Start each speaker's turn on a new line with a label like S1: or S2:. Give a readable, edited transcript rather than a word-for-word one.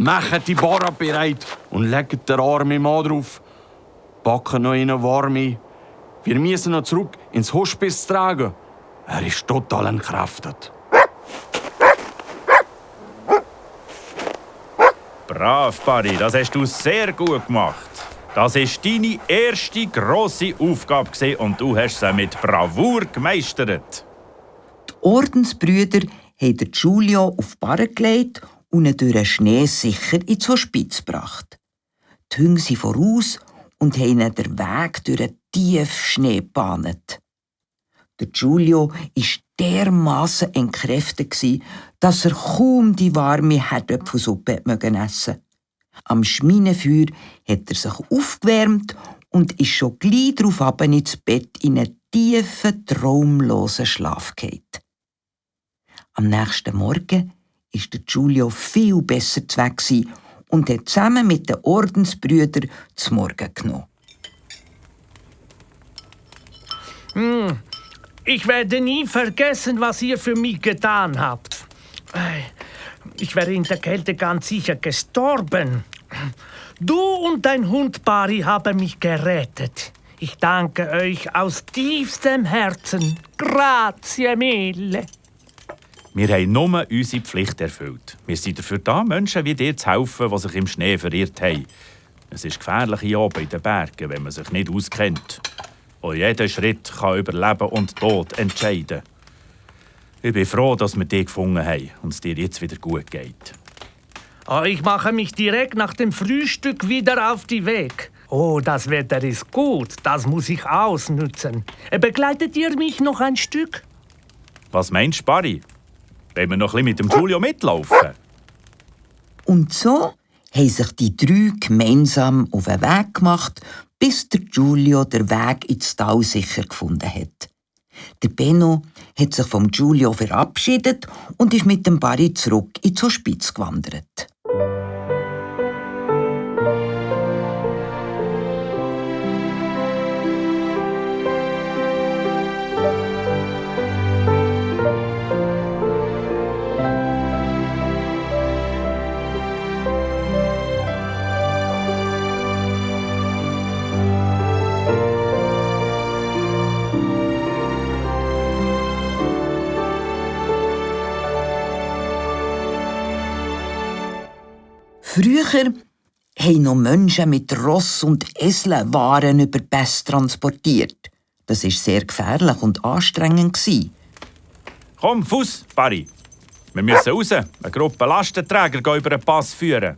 S1: Macht die Barra bereit und legt den armen Mann drauf. Backen noch einen warm ein. Wir müssen ihn zurück ins Hospiz tragen. Er ist total entkräftet.
S2: Brav, Barry, das hast du sehr gut gemacht. Das war deine erste grosse Aufgabe und du hast sie mit Bravour gemeistert.
S3: Die Ordensbrüder haben Giulio auf die Barre gelegt und ihn durch den Schnee sicher ins Hospiz gebracht. Die Hunde sind voraus und haben ihn den Weg durch einen tiefen Schnee gebahnt. Der Giulio war dermassen entkräftet, dass er kaum die warme Herdöpfelsuppe essen konnte. Am Schminenfeuer hat er sich aufgewärmt und ist schon gleich darauf ab ins Bett in einen tiefen, traumlosen Schlaf gefallen. Am nächsten Morgen war der Giulio viel besser zu Weg und hat zusammen mit den Ordensbrüdern zum Morgen genommen.
S4: Ich werde nie vergessen, was ihr für mich getan habt. Ich wäre in der Kälte ganz sicher gestorben. Du und dein Hund Barry haben mich gerettet. Ich danke euch aus tiefstem Herzen. Grazie mille.
S2: Wir haben nur unsere Pflicht erfüllt. Wir sind dafür da, Menschen wie dir zu helfen, die sich im Schnee verirrt haben. Es ist gefährlich hier oben in den Bergen, wenn man sich nicht auskennt. Und jeder Schritt kann über Leben und Tod entscheiden. Ich bin froh, dass wir dich gefunden haben und es dir jetzt wieder gut geht.
S4: Ich mache mich direkt nach dem Frühstück wieder auf die Weg. Oh, das Wetter ist gut, das muss ich ausnutzen. Begleitet ihr mich noch ein Stück?
S2: Was meinst du, Barry? Wollen wir noch ein bisschen mit dem Giulio mitlaufen?
S3: Und so haben sich die drei gemeinsam auf den Weg gemacht, bis der Giulio den Weg ins Tal sicher gefunden hat. Der Benno hat sich vom Giulio verabschiedet und ist mit dem Barry zurück ins Hospiz gewandert. Früher haben noch Menschen mit Ross und Eseln Waren über die Pässe transportiert. Das war sehr gefährlich und anstrengend.
S2: Komm, Fuss, Barry. Wir müssen raus. Eine Gruppe Lastenträger gehen über den Pass führen.